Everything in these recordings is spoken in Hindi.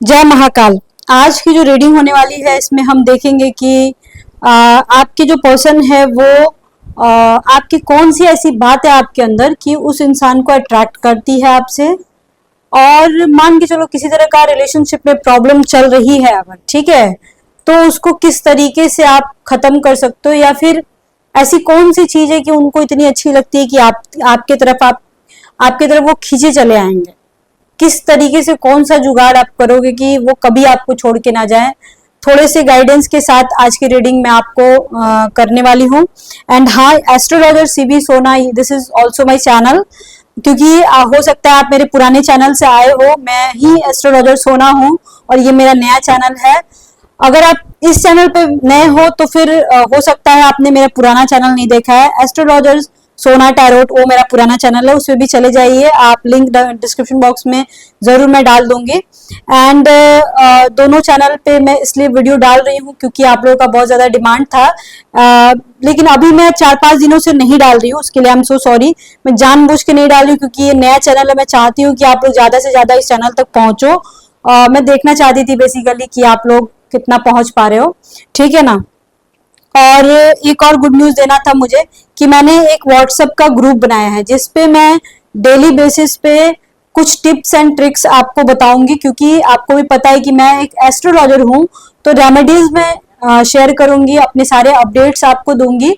जय महाकाल। आज की जो रीडिंग होने वाली है इसमें हम देखेंगे कि आपके जो पर्सन है वो आपकी कौन सी ऐसी बात है आपके अंदर कि उस इंसान को अट्रैक्ट करती है आपसे। और मान के चलो किसी तरह का रिलेशनशिप में प्रॉब्लम चल रही है अगर, ठीक है, तो उसको किस तरीके से आप खत्म कर सकते हो, या फिर ऐसी कौन सी चीज है कि उनको इतनी अच्छी लगती है कि आपके तरफ वो खींचे चले आएंगे। किस तरीके से कौन सा जुगाड़ आप करोगे कि वो कभी आपको छोड़ के ना जाए। थोड़े से गाइडेंस के साथ आज की रीडिंग में आपको करने वाली हूँ। एंड हाँ, एस्ट्रोलॉजर सीबी सोना, this is also my channel, क्योंकि हो सकता है आप मेरे पुराने चैनल से आए हो। मैं ही एस्ट्रोलॉजर सोना हूँ और ये मेरा नया चैनल है। अगर आप इस चैनल पे नए हो तो फिर हो सकता है आपने मेरा पुराना चैनल नहीं देखा है। एस्ट्रोलॉजर सोना टैरोट, वो मेरा पुराना चैनल है, उसमें भी चले जाइए आप। लिंक डिस्क्रिप्शन बॉक्स में जरूर मैं डाल दूंगी। एंड दोनों चैनल पे मैं इसलिए वीडियो डाल रही हूँ क्योंकि आप लोगों का बहुत ज्यादा डिमांड था। लेकिन अभी मैं 4-5 दिनों से नहीं डाल रही हूँ, उसके लिए आई एम सो सॉरी। मैं जानबूझ के नहीं डाल रही हूँ क्योंकि ये नया चैनल है। मैं चाहती हूँ कि आप लोग ज्यादा से ज्यादा इस चैनल तक पहुंचो। मैं देखना चाहती थी बेसिकली कि आप लोग कितना पहुंच पा रहे हो, ठीक है ना। और एक और गुड न्यूज देना था मुझे कि मैंने एक व्हाट्सएप का ग्रुप बनाया है जिसपे मैं डेली बेसिस पे कुछ टिप्स एंड ट्रिक्स आपको बताऊंगी, क्योंकि आपको भी पता है कि मैं एक एस्ट्रोलॉजर हूं, तो रेमेडीज में शेयर करूंगी, अपने सारे अपडेट्स आपको दूंगी।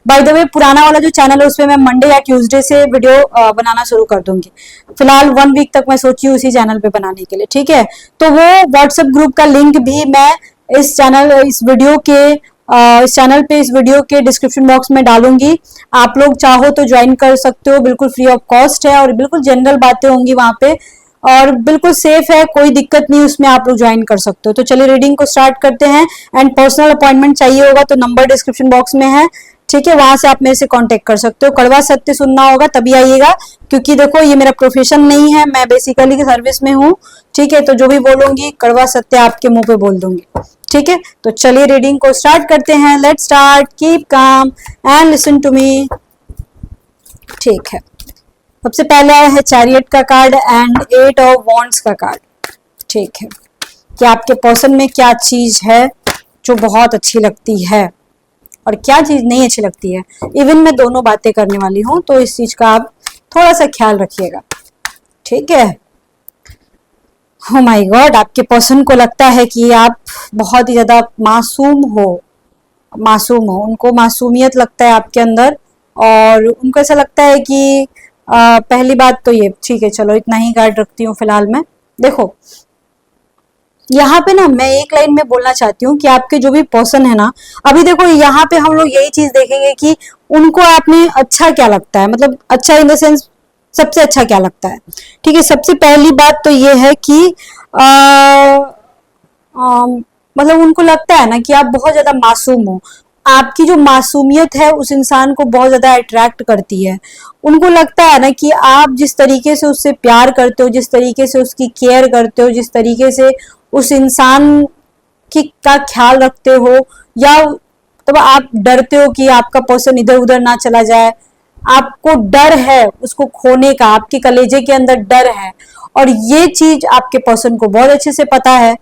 बाय द वे, पुराना वाला जो चैनल है उसमें मैं मंडे या ट्यूसडे से वीडियो बनाना शुरू कर दूंगी। फिलहाल 1 वीक तक मैं सोची हूँ उसी चैनल पे बनाने के लिए, ठीक है। तो वो व्हाट्सएप ग्रुप का लिंक भी मैं इस चैनल पे इस वीडियो के डिस्क्रिप्शन बॉक्स में डालूंगी। आप लोग चाहो तो ज्वाइन कर सकते हो, बिल्कुल फ्री ऑफ कॉस्ट है और बिल्कुल जनरल बातें होंगी वहां पे और बिल्कुल सेफ है, कोई दिक्कत नहीं, उसमें आप लोग ज्वाइन कर सकते हो। तो चलिए रीडिंग को स्टार्ट करते हैं। एंड पर्सनल अपॉइंटमेंट चाहिए होगा तो नंबर डिस्क्रिप्शन बॉक्स में है, ठीक है, वहां से आप मेरे से कांटेक्ट कर सकते हो। कड़वा सत्य सुनना होगा तभी आइएगा, क्योंकि देखो ये मेरा प्रोफेशन नहीं है, मैं बेसिकली सर्विस में हूँ, ठीक है। तो जो भी बोलूंगी कड़वा सत्य आपके मुंह पे बोल दूंगी, ठीक है। तो चलिए रीडिंग को स्टार्ट करते हैं। Let's start, keep calm and listen to me, ठीक है। सबसे पहले आया है चैरियट का कार्ड एंड 8 ऑफ वॉन्ड्स का कार्ड, ठीक है। कि आपके पर्सन में क्या चीज है जो बहुत अच्छी लगती है और क्या चीज नहीं अच्छी लगती है। इवन मैं दोनों बातें करने वाली हूं, तो इस चीज का आप थोड़ा सा ख्याल रखिएगा, ठीक है। Oh my God, आपके पर्सन को लगता है कि आप बहुत ही ज्यादा मासूम हो, उनको मासूमियत लगता है आपके अंदर। और उनको ऐसा लगता है कि पहली बात तो ये, ठीक है, चलो इतना ही गाइड रखती हूँ फिलहाल मैं। देखो यहाँ पे ना मैं एक लाइन में बोलना चाहती हूँ कि आपके जो भी पर्सन है ना, अभी देखो यहाँ पे हम लोग यही चीज देखेंगे कि उनको आप में अच्छा क्या लगता है, मतलब अच्छा इन द सेंस सबसे अच्छा क्या लगता है, ठीक है। सबसे पहली बात तो ये है कि मतलब उनको लगता है ना कि आप बहुत ज्यादा मासूम हो। आपकी जो मासूमियत है उस इंसान को बहुत ज्यादा अट्रैक्ट करती है। उनको लगता है ना कि आप जिस तरीके से उससे प्यार करते हो, जिस तरीके से उसकी केयर करते हो, जिस तरीके से उस इंसान की का ख्याल रखते हो, या तब आप डरते हो कि आपका पर्सन इधर उधर ना चला जाए, आपको डर है उसको खोने का, आपके कलेजे के अंदर डर है। और ये चीज आपके पर्सन को बहुत अच्छे से पता है,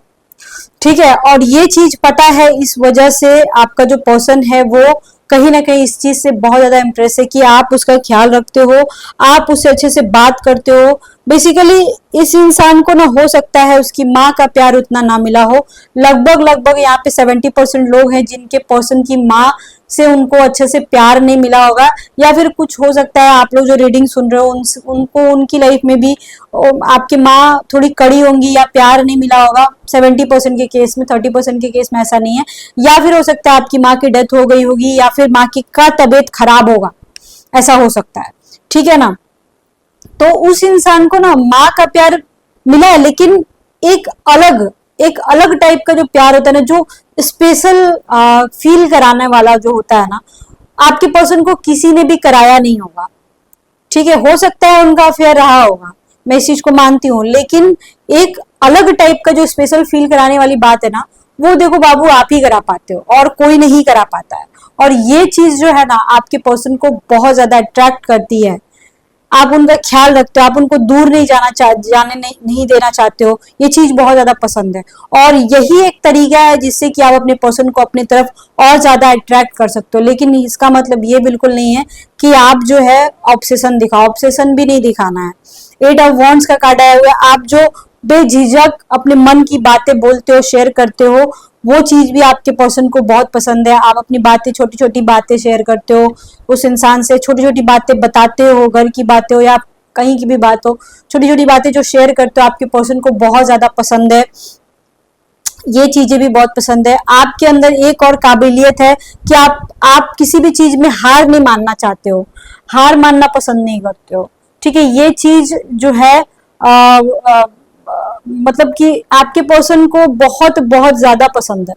ठीक है। और ये चीज पता है, इस वजह से आपका जो पर्सन है वो कहीं ना कहीं इस चीज से बहुत ज्यादा इंप्रेस है कि आप उसका ख्याल रखते हो, आप उससे अच्छे से बात करते हो। बेसिकली इस इंसान को ना हो सकता है उसकी माँ का प्यार उतना ना मिला हो। लगभग यहाँ पे 70% लोग हैं जिनके पर्सन की माँ से उनको अच्छे से प्यार नहीं मिला होगा, या फिर कुछ हो सकता है आप लोग जो रीडिंग सुन रहे हो उनको उनकी लाइफ में भी आपकी माँ थोड़ी कड़ी होंगी या प्यार नहीं मिला होगा। 70% के केस में, 30% के केस में ऐसा नहीं है। या फिर हो सकता है आपकी माँ की डेथ हो गई होगी, या फिर माँ की का तबीयत खराब होगा, ऐसा हो सकता है, ठीक है ना। तो उस इंसान को ना माँ का प्यार मिला है, लेकिन एक अलग टाइप का जो प्यार होता है ना, जो स्पेशल फील कराने वाला जो होता है ना, आपके पर्सन को किसी ने भी कराया नहीं होगा, ठीक है। हो सकता है उनका अफेयर रहा होगा, मैं इस चीज को मानती हूँ, लेकिन एक अलग टाइप का जो स्पेशल फील कराने वाली बात है ना, वो देखो बाबू आप ही करा पाते हो और कोई नहीं करा पाता है। और ये चीज जो है ना आपके पर्सन को बहुत ज्यादा अट्रैक्ट करती है, आप उनका ख्याल रखते हो, आप उनको दूर नहीं जाने नहीं देना चाहते हो, ये चीज बहुत ज्यादा पसंद है। और यही एक तरीका है जिससे कि आप अपने पर्सन को अपनी तरफ और ज्यादा अट्रैक्ट कर सकते हो। लेकिन इसका मतलब ये बिल्कुल नहीं है कि आप जो है ऑब्सेशन दिखाओ, ऑब्सेशन भी नहीं दिखाना है। 8 ऑफ वॉन्ड्स का कार्ड आया हुआ है, आप जो बेझिझक अपने मन की बातें बोलते हो, शेयर करते हो, वो चीज भी आपके पर्सन को बहुत पसंद है। आप अपनी बातें, छोटी छोटी बातें शेयर करते हो उस इंसान से, छोटी छोटी बातें बताते हो, घर की बातें हो या कहीं की भी बात हो, छोटी छोटी बातें जो शेयर करते हो आपके पर्सन को बहुत ज्यादा पसंद है। ये चीजें भी बहुत पसंद है। आपके अंदर एक और काबिलियत है कि आप किसी भी चीज में हार नहीं मानना चाहते हो, हार मानना पसंद नहीं करते हो। ठीक है, ये चीज जो है मतलब कि आपके पर्सन को बहुत बहुत ज्यादा पसंद है।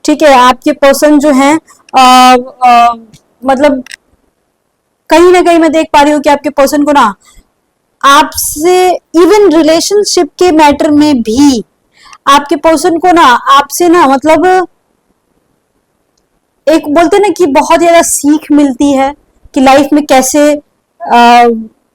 ठीक है, आपके पर्सन जो है मतलब कहीं ना कहीं मैं देख पा रही हूँ कि आपके पर्सन को ना आपसे, इवन रिलेशनशिप के मैटर में भी आपके पर्सन को ना आपसे ना मतलब एक बोलते ना कि बहुत ज्यादा सीख मिलती है कि लाइफ में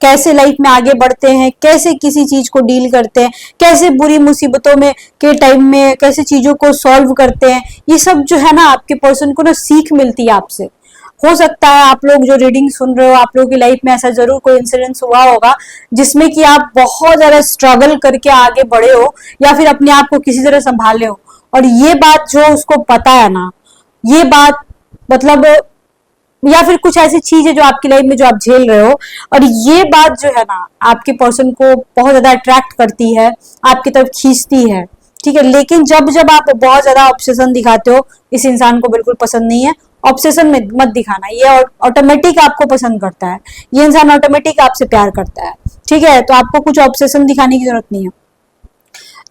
कैसे लाइफ में आगे बढ़ते हैं, कैसे किसी चीज को डील करते हैं, कैसे बुरी मुसीबतों में के टाइम में कैसे चीजों को सॉल्व करते हैं। ये सब जो है ना आपके पर्सन को ना सीख मिलती है आपसे। हो सकता है आप लोग जो रीडिंग सुन रहे हो, आप लोगों की लाइफ में ऐसा जरूर कोई इंसिडेंस हुआ होगा जिसमें कि आप बहुत ज्यादा स्ट्रगल करके आगे बढ़े हो या फिर अपने आप को किसी तरह संभाले हो। और ये बात जो उसको पता है ना, ये बात मतलब, या फिर कुछ ऐसी चीज है जो आपकी लाइफ में जो आप झेल रहे हो, और ये बात जो है ना आपके पर्सन को बहुत ज्यादा अट्रैक्ट करती है, आपकी तरफ खींचती है। ठीक है, लेकिन जब जब आप बहुत ज्यादा ऑब्सेशन दिखाते हो, इस इंसान को बिल्कुल पसंद नहीं है। ऑब्सेशन में मत दिखाना, ये ऑटोमेटिक आपको पसंद करता है, ये इंसान ऑटोमेटिक आपसे प्यार करता है। ठीक है, तो आपको कुछ ऑब्सेशन दिखाने की जरूरत नहीं है।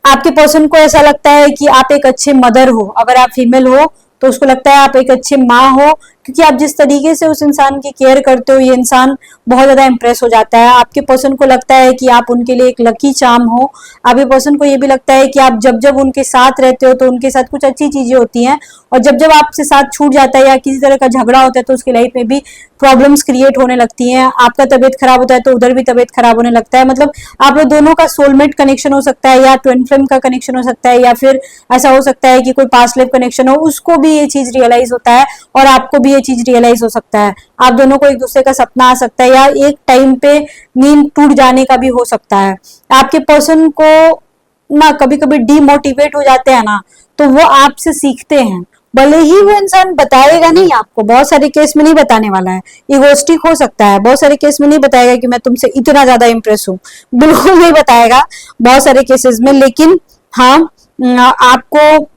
आपके पर्सन को ऐसा लगता है कि आप एक अच्छे मदर हो, अगर आप फीमेल हो तो उसको लगता है आप एक अच्छे माँ हो, क्योंकि आप जिस तरीके से उस इंसान की केयर करते हो, ये इंसान बहुत ज्यादा इंप्रेस हो जाता है। आपके पर्सन को लगता है कि आप उनके लिए एक लकी चार्म हो। आपके पर्सन को ये भी लगता है कि आप जब जब उनके साथ रहते हो तो उनके साथ कुछ अच्छी चीजें होती हैं, और जब जब आपसे साथ छूट जाता है या किसी तरह का झगड़ा होता है तो उसकी लाइफ में भी प्रॉब्लम्स क्रिएट होने लगती हैं। आपका तबीयत खराब होता है तो उधर भी तबीयत खराब होने लगता है। मतलब आप लोग दोनों का सोलमेट कनेक्शन हो सकता है, या ट्विन फ्लेम का कनेक्शन हो सकता है, या फिर ऐसा हो सकता है कि कोई पास्ट लाइफ कनेक्शन हो, उसको भी ये चीज रियलाइज होता है और आपको भी ये चीज रियलाइज हो सकता है। आप दोनों को एक दूसरे का सपना आ सकता है, या एक टाइम पे नींद टूट जाने का भी हो सकता है। आपके पर्सन को ना कभी कभी डीमोटिवेट हो जाते हैं ना, तो वो आपसे सीखते हैं। भले ही वो इंसान बताएगा नहीं आपको, बहुत सारे केस में नहीं बताने वाला है, इगोस्टिक हो सकता है, बहुत सारे केस में नहीं बताएगा कि मैं तुमसे इतना ज्यादा इंप्रेस हूँ, बिल्कुल नहीं बताएगा बहुत सारे केसेस में। लेकिन हाँ, आपको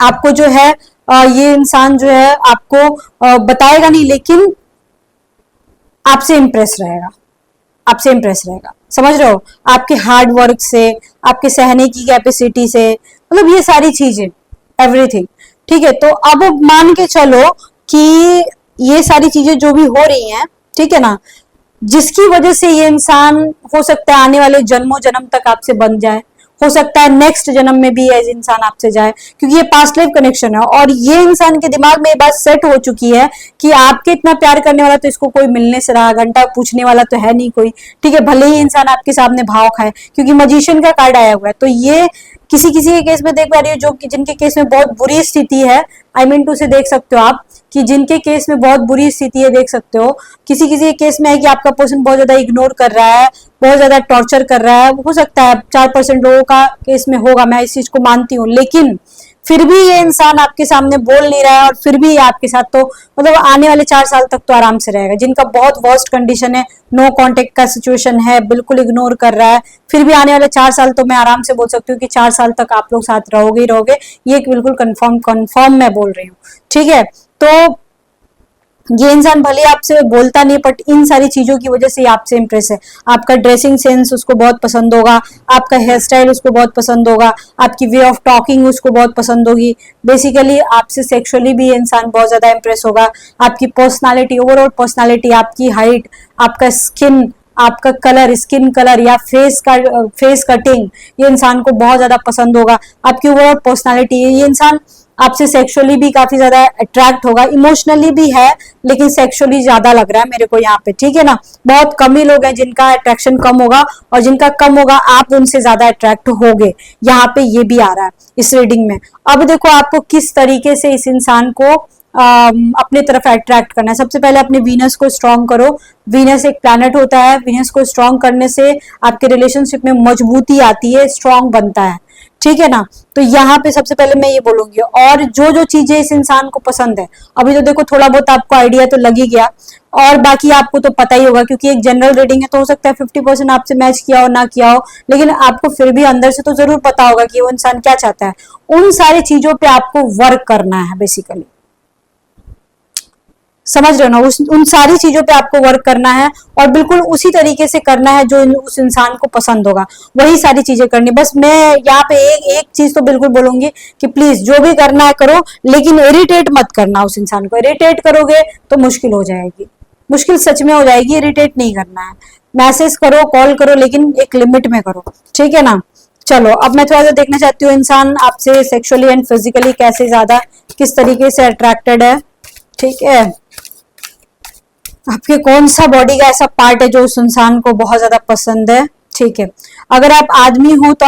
आपको जो है ये इंसान जो है आपको बताएगा नहीं, लेकिन आपसे इंप्रेस रहेगा, आपसे इंप्रेस रहेगा। समझ रहे हो, आपके हार्ड वर्क से, आपके सहने की कैपेसिटी से, मतलब ये सारी चीजें, एवरीथिंग। ठीक है, तो अब मान के चलो कि ये सारी चीजें जो भी हो रही हैं, ठीक है ना, जिसकी वजह से ये इंसान हो सकता है आने वाले जन्मों जन्म तक आपसे बन जाए, हो सकता है नेक्स्ट जन्म में भी ऐसे इंसान आपसे जाए, क्योंकि ये पास्ट लाइफ कनेक्शन है। और ये इंसान के दिमाग में ये बात सेट हो चुकी है कि आपके इतना प्यार करने वाला तो इसको कोई मिलने से रहा, घंटा पूछने वाला तो है नहीं कोई। ठीक है, भले ही इंसान आपके सामने भाव खाए, क्योंकि मजिशियन का कार्ड आया हुआ है। तो ये किसी किसी के केस में देख पा रही हो, जो कि जिनके केस में बहुत बुरी स्थिति है, आई मीन टू से देख सकते हो आप कि जिनके केस में बहुत बुरी स्थिति है, देख सकते हो। किसी किसी के केस में है कि आपका पर्सन बहुत ज्यादा इग्नोर कर रहा है, बहुत ज्यादा टॉर्चर कर रहा है। हो सकता है 4% लोगों का केस में होगा, मैं इस चीज को मानती हूँ, लेकिन फिर भी ये इंसान आपके सामने बोल नहीं रहा है, और फिर भी आपके साथ तो मतलब आने वाले 4 साल तक तो आराम से रहेगा। जिनका बहुत वर्स्ट कंडीशन है, नो कांटेक्ट का सिचुएशन है, बिल्कुल इग्नोर कर रहा है, फिर भी आने वाले 4 साल तो मैं आराम से बोल सकती हूँ कि 4 साल तक आप लोग साथ रहोगे ही रहोगे। ये बिल्कुल कंफर्म मैं बोल रही हूँ। ठीक है, तो ये इंसान भले आपसे बोलता नहीं, बट इन सारी चीजों की वजह से आपसे इंप्रेस है। आपका ड्रेसिंग सेंस उसको बहुत पसंद होगा, आपका हेयर स्टाइल उसको बहुत पसंद होगा, आपकी वे ऑफ टॉकिंग उसको बहुत पसंद होगी। बेसिकली आपसे सेक्सुअली भी ये इंसान बहुत ज्यादा इंप्रेस होगा। आपकी पर्सनालिटी, ओवरऑल पर्सनालिटी, आपकी हाइट, आपका स्किन, आपका कलर, स्किन कलर या फेस कटिंग, ये इंसान को बहुत ज्यादा पसंद होगा। आपकी ओवरऑल पर्सनालिटी, ये इंसान आपसे सेक्सुअली भी काफी ज्यादा अट्रैक्ट होगा, इमोशनली भी है लेकिन सेक्सुअली ज्यादा लग रहा है मेरे को यहाँ पे, ठीक है ना। बहुत कम ही लोग हैं जिनका अट्रैक्शन कम होगा, और जिनका कम होगा आप उनसे ज्यादा अट्रैक्ट होगे, यहाँ पे ये भी आ रहा है इस रीडिंग में। अब देखो आपको किस तरीके से इस इंसान को अपने तरफ अट्रैक्ट करना है। सबसे पहले अपने वीनस को स्ट्रॉन्ग करो। वीनस एक प्लैनेट होता है, वीनस को स्ट्रॉन्ग करने से आपके रिलेशनशिप में मजबूती आती है, स्ट्रॉन्ग बनता है, ठीक है ना। तो यहाँ पे सबसे पहले मैं ये बोलूंगी, और जो जो चीजें इस इंसान को पसंद है, अभी तो देखो थोड़ा बहुत आपको आइडिया तो लग ही गया, और बाकी आपको तो पता ही होगा क्योंकि एक जनरल रीडिंग है, तो हो सकता है 50% आपसे मैच किया हो ना किया हो, लेकिन आपको फिर भी अंदर से तो जरूर पता होगा कि वो इंसान क्या चाहता है। उन सारी चीजों पे आपको वर्क करना है बेसिकली, समझ रहे हो ना। उन सारी चीजों पे आपको वर्क करना है, और बिल्कुल उसी तरीके से करना है जो उस इंसान को पसंद होगा, वही सारी चीजें करनी। बस मैं यहाँ पे एक चीज तो बिल्कुल बोलूंगी कि प्लीज जो भी करना है करो, लेकिन इरिटेट मत करना उस इंसान को। इरिटेट करोगे तो मुश्किल हो जाएगी, मुश्किल सच में हो जाएगी। इरिटेट नहीं करना है, मैसेज करो, कॉल करो, लेकिन एक लिमिट में करो, ठीक है ना। चलो अब मैं थोड़ा सा देखना चाहती हूँ इंसान आपसे सेक्सुअली एंड फिजिकली कैसे ज्यादा किस तरीके से अट्रैक्टेड है, ठीक है। आपके कौन सा बॉडी का ऐसा पार्ट है जो उस इंसान को बहुत ज्यादा पसंद है, ठीक है। अगर आप आदमी हो तो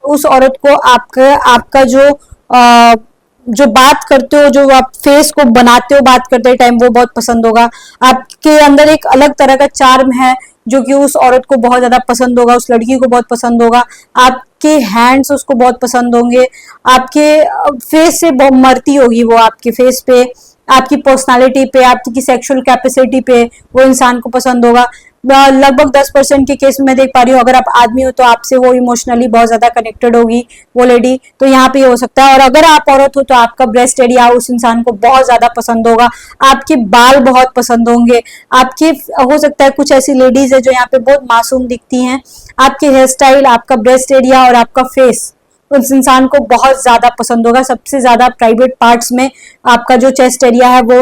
उस औरत को आपका जो बात करते हो, जो आप फेस को बनाते हो बात करते टाइम, वो बहुत पसंद होगा। आपके अंदर एक अलग तरह का चार्म है जो कि उस औरत को बहुत ज्यादा पसंद होगा, उस लड़की को बहुत पसंद होगा। आपके हैंड्स उसको बहुत पसंद होंगे, आपके फेस से बहुत मरती होगी वो, आपके फेस पे, आपकी पर्सनालिटी पे, आपकी सेक्सुअल कैपेसिटी पे वो इंसान को पसंद होगा। लगभग 10% के केस में देख पा रही हूँ, अगर आप आदमी हो तो आपसे वो इमोशनली बहुत ज्यादा कनेक्टेड होगी वो लेडी, तो यहाँ पे ये हो सकता है। और अगर आप औरत हो तो आपका ब्रेस्ट एरिया उस इंसान को बहुत ज्यादा पसंद होगा, आपके बाल बहुत पसंद होंगे, आपके हो सकता है कुछ ऐसी लेडीज है जो यहाँ पे बहुत मासूम दिखती हैं, आपके हेयर स्टाइल, आपका ब्रेस्ट एरिया और आपका फेस उस इंसान को बहुत ज्यादा पसंद होगा। सबसे ज्यादा प्राइवेट पार्ट्स में आपका जो चेस्ट एरिया है वो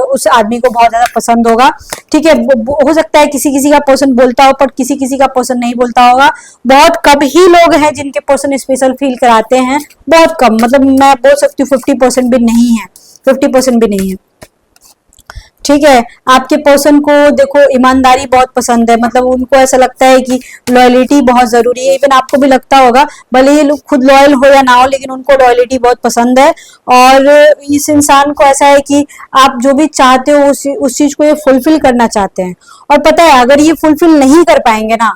उस आदमी को बहुत ज्यादा पसंद होगा, ठीक है। हो सकता है किसी किसी का पर्सन बोलता हो, पर किसी किसी का पर्सन नहीं बोलता होगा। बहुत कम ही लोग हैं जिनके पर्सन स्पेशल फील कराते हैं, बहुत कम, मतलब मैं बोल सकती हूँ 50% भी नहीं है, 50% भी नहीं है, ठीक है। आपके पर्सन को देखो ईमानदारी बहुत पसंद है, मतलब उनको ऐसा लगता है कि लॉयलिटी बहुत जरूरी है। इवन आपको भी लगता होगा, भले ये लोग खुद लॉयल हो या ना हो, लेकिन उनको लॉयलिटी बहुत पसंद है। और इस इंसान को ऐसा है कि आप जो भी चाहते हो उस चीज को ये फुलफिल करना चाहते हैं। और पता है अगर ये फुलफिल नहीं कर पाएंगे ना,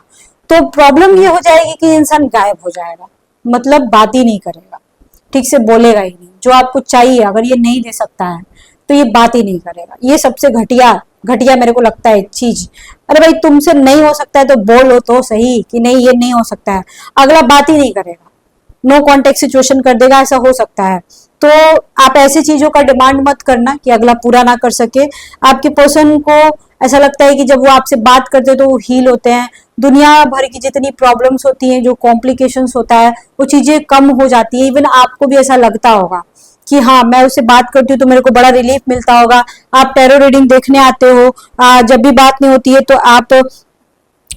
तो प्रॉब्लम ये हो जाएगी कि इंसान गायब हो जाएगा, मतलब बात ही नहीं करेगा, ठीक से बोलेगा ही नहीं। जो आपको चाहिए अगर ये नहीं दे सकता है तो ये बात ही नहीं करेगा। ये सबसे घटिया घटिया मेरे को लगता है चीज। अरे भाई तुमसे नहीं हो सकता है तो बोलो तो सही कि नहीं ये नहीं हो सकता है, अगला बात ही नहीं करेगा, नो कॉन्टेक्ट सिचुएशन कर देगा, ऐसा हो सकता है। तो आप ऐसी चीजों का डिमांड मत करना कि अगला पूरा ना कर सके। आपके पर्सन को ऐसा लगता है कि जब वो आपसे बात करते हैं तो वो हील होते हैं, दुनिया भर की जितनी प्रॉब्लम्स होती हैं, जो कॉम्प्लिकेशंस होता है, वो चीजें कम हो जाती है। इवन आपको भी ऐसा लगता होगा कि हाँ मैं उससे बात करती हूँ तो मेरे को बड़ा रिलीफ मिलता होगा। आप टैरो रीडिंग देखने आते हो, जब भी बात नहीं होती है तो आप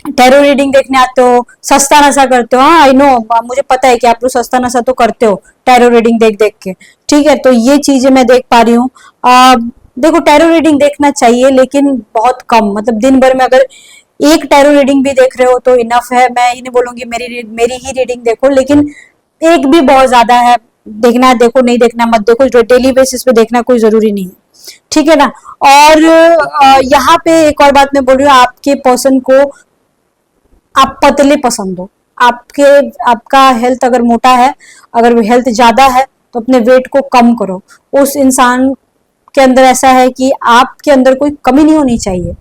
टैरो रीडिंग देखने आते हो, सस्ता नशा करते हो। हाँ आई नो, मुझे पता है कि आप लोग सस्ता नशा तो करते हो टैरो रीडिंग देख देख के, ठीक है। तो ये चीजें मैं देख पा रही हूँ। देखो टैरो रीडिंग देखना चाहिए लेकिन बहुत कम, मतलब दिन भर में अगर एक टैरो रीडिंग भी देख रहे हो तो इनफ है। मैं ये नहीं बोलूंगी मेरी ही रीडिंग देखो, लेकिन एक भी बहुत ज्यादा है। देखना है देखो, नहीं देखना मत देखो, डेली बेसिस पे देखना कोई जरूरी नहीं है, ठीक है ना। और यहाँ पे एक और बात मैं बोल रही हूँ, आपके पर्सन को आप पतले पसंद हो, आपका हेल्थ अगर मोटा है, अगर हेल्थ ज्यादा है तो अपने वेट को कम करो। उस इंसान के अंदर ऐसा है कि आपके अंदर कोई कमी नहीं होनी चाहिए,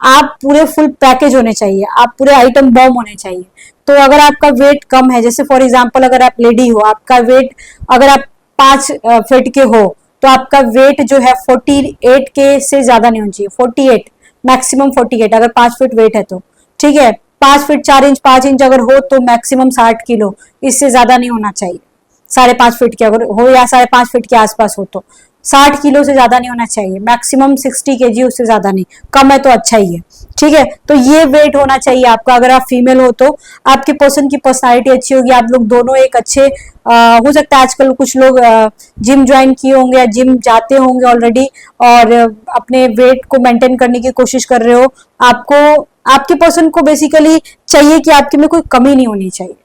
आप पूरे फुल पैकेज होने चाहिए, आप पूरे आइटम बॉम्ब होने चाहिए। तो अगर आपका वेट कम है, जैसे फॉर एग्जांपल अगर आप लेडी हो, आपका वेट अगर आप 5 फीट के हो तो आपका वेट जो है 48 के से ज्यादा नहीं होना चाहिए, 48 मैक्सिमम 48 अगर 5 फीट वेट है तो, ठीक है। 5 फीट 4 इंच 5 इंच अगर हो तो मैक्सिमम 60 किलो, इससे ज्यादा नहीं होना चाहिए। 5.5 फीट के अगर हो या 5.5 फीट के आसपास हो तो 60 किलो से ज्यादा नहीं होना चाहिए, मैक्सिमम 60 kg, उससे ज्यादा नहीं, कम है तो अच्छा ही है, ठीक है। तो ये वेट होना चाहिए आपका। अगर आप फीमेल हो तो आपके पर्सन की पर्सनालिटी अच्छी होगी, आप लोग दोनों एक अच्छे हो सकता है आजकल कुछ लोग जिम ज्वाइन किए होंगे या जिम जाते होंगे ऑलरेडी और अपने वेट को मेंटेन करने की कोशिश कर रहे हो। आपको आपके पर्सन को बेसिकली चाहिए कि आपके में कोई कमी नहीं होनी चाहिए,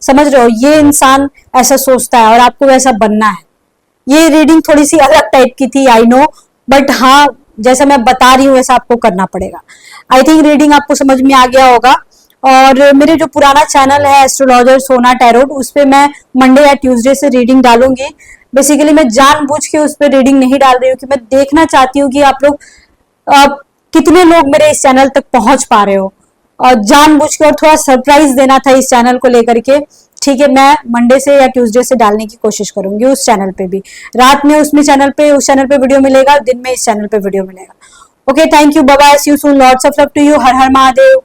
समझ रहे हो, ये इंसान ऐसा सोचता है और आपको वैसा बनना है। ये रीडिंग थोड़ी सी अलग टाइप की थी, आई नो, बट हाँ जैसा मैं बता रही हूँ वैसा आपको करना पड़ेगा। आई थिंक रीडिंग आपको समझ में आ गया होगा। और मेरे जो पुराना चैनल है एस्ट्रोलॉजर सोना टैरोट, उस पर मैं मंडे या ट्यूसडे से रीडिंग डालूंगी। बेसिकली मैं जानबूझ के उस पर रीडिंग नहीं डाल रही हूँ कि मैं देखना चाहती हूँ कि आप लोग कितने लोग मेरे इस चैनल तक पहुंच पा रहे हो, और जानबूझ के और थोड़ा सरप्राइज देना था इस चैनल को लेकर के, ठीक है। मैं मंडे से या ट्यूसडे से डालने की कोशिश करूंगी उस चैनल पे भी, रात में उसमें चैनल पे उस चैनल पे वीडियो मिलेगा, दिन में इस चैनल पे वीडियो मिलेगा। Okay, thank you, bye bye, see you soon, lots of love to you, हर हर महादेव।